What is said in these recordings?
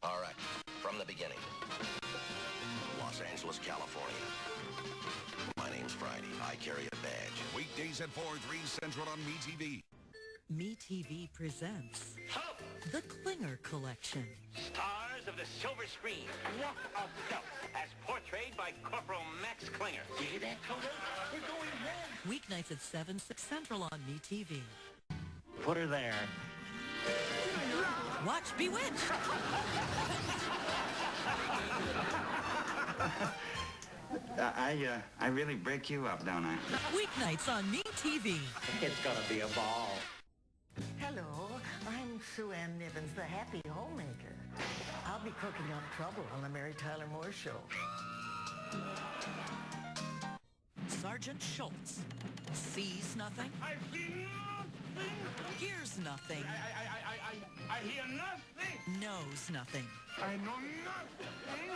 All right, from the beginning. Los Angeles, California. My name's Friday. I carry a badge. Weekdays at 4, 3 Central on MeTV. MeTV presents the Klinger Collection. Stars of the silver screen. What a belt, as portrayed by Corporal Max Klinger. You hear that, Toto? We're going home. Weeknights at 7, 6 Central on MeTV. Put her there. Watch Bewitched. I really break you up, don't I? Weeknights on MeTV. It's gonna be a ball. Hello, I'm Sue Ann Nivens, the happy homemaker. I'll be cooking up trouble on the Mary Tyler Moore Show. Sergeant Schultz sees nothing. I see nothing. Hears nothing. I hear nothing. Knows nothing. I know nothing.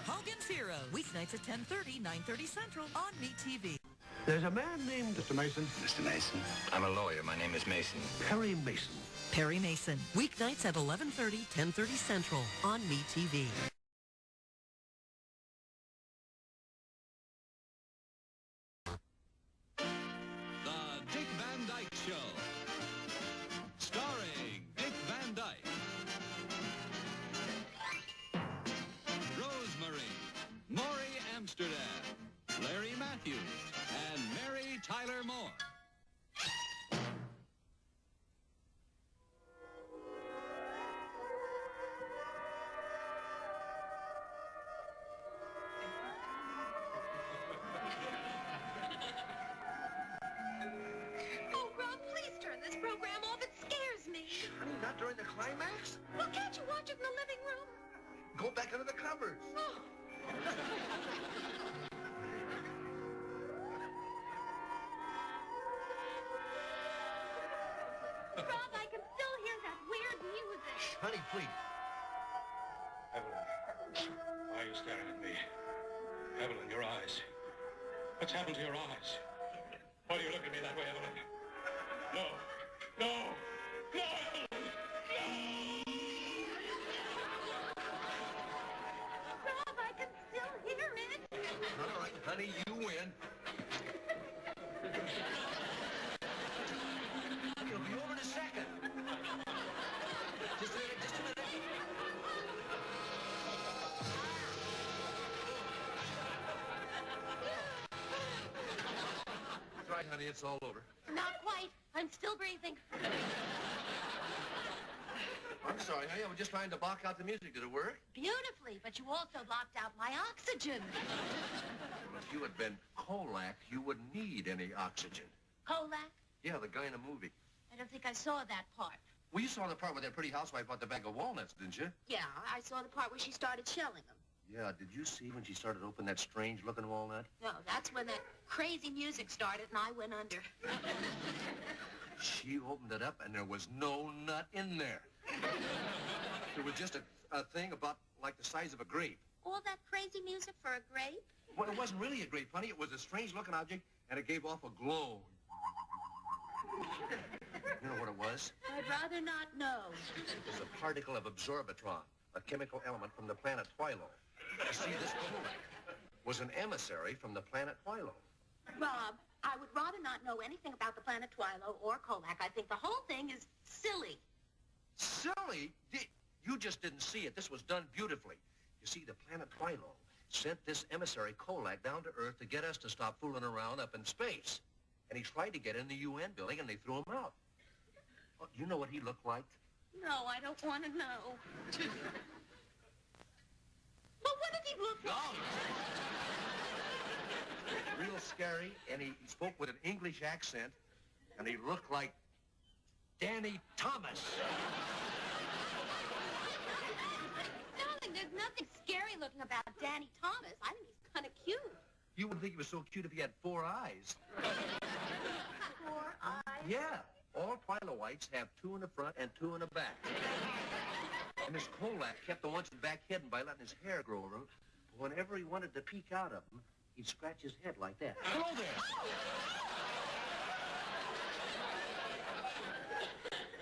Hogan's Heroes. Weeknights at 10:30, 9:30 Central on MeTV. There's a man named Mr. Mason. Mr. Mason. I'm a lawyer. My name is Mason. Perry Mason. Perry Mason. Weeknights at 11:30, 10:30 Central on MeTV. The Dick Van Dyke Show. Starring Dick Van Dyke. Rosemary, Morey, Amsterdam, Larry Mathews, and Mary Tyler Moore. Oh, Rob, please turn this program off. It scares me. Honey, not during the climax? Well, can't you watch it in the living room? Go back under the covers. Oh. Rob, I can still hear that weird music. Honey, please. Evelyn, why are you staring at me? Evelyn, your eyes. What's happened to your eyes? Why do you look at me that way, Evelyn? No. No. No, Evelyn. Rob, I can still hear it. All right, honey, you win. It'll be over in a second. Just a minute, just a minute. That's right, honey, it's all over. Not quite. I'm still breathing. I'm sorry, honey, I was just trying to block out the music. Did it work? Beautifully, but you also blocked out my oxygen. If you had been Colac, you wouldn't need any oxygen. Colac? Yeah, the guy in the movie. I don't think I saw that part. Well, you saw the part where that pretty housewife bought the bag of walnuts, didn't you? Yeah, I saw the part where she started shelling them. Yeah, did you see when she started to open that strange-looking walnut? No, that's when that crazy music started and I went under. She opened it up and there was no nut in there. It was just a thing about like the size of a grape. All that crazy music for a grape? Well, it wasn't really a grape, honey. It was a strange-looking object, and it gave off a glow. You know what it was? I'd rather not know. It was a particle of absorbitron, a chemical element from the planet Twilo. You see, this Colac was an emissary from the planet Twilo. Rob, I would rather not know anything about the planet Twilo or Colac. I think the whole thing is silly. Silly? You just didn't see it. This was done beautifully. You see, the planet Twilo sent this emissary Colac down to Earth to get us to stop fooling around up in space. And he tried to get in the UN building, and they threw him out. Well, you know what he looked like? No, I don't want to know. But what did he look like? Real scary, and he spoke with an English accent, and he looked like Danny Thomas. Darling, there's nothing scary looking about Danny Thomas. I think he's kind of cute. You wouldn't think he was so cute if he had 4 eyes. 4 eyes? Yeah, all Twiloites have 2 in the front and 2 in the back. And this Colac kept the ones in the back hidden by letting his hair grow over him. But whenever he wanted to peek out of them, he'd scratch his head like that. Hello there.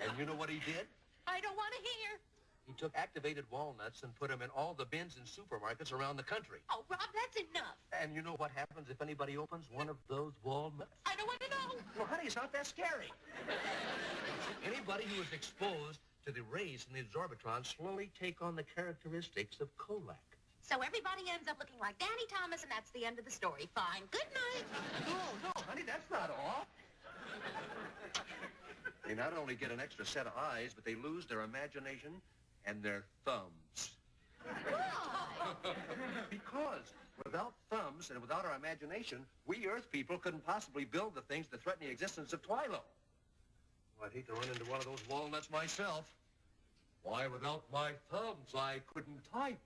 And you know what he did? I don't want to hear. He took activated walnuts and put them in all the bins in supermarkets around the country. Oh, Rob, that's enough. And you know what happens if anybody opens one of those walnuts? I don't want to know. Well, honey, it's not that scary. Anybody who is exposed to the rays in the absorbitron slowly take on the characteristics of colac. So everybody ends up looking like Danny Thomas, and that's the end of the story. Fine. Good night. No, honey, that's not all. They not only get an extra set of eyes, but they lose their imagination and their thumbs. Why? Because without thumbs and without our imagination, we Earth people couldn't possibly build the things that threaten the existence of Twilo. I'd hate to run into one of those walnuts myself. Why, without my thumbs, I couldn't type.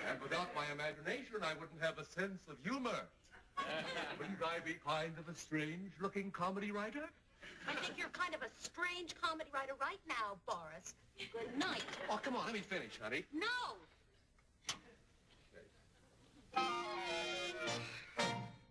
And without my imagination, I wouldn't have a sense of humor. Wouldn't I be kind of a strange-looking comedy writer? I think you're kind of a strange comedy writer right now, Boris. Good night. Oh, come on, let me finish, honey. No,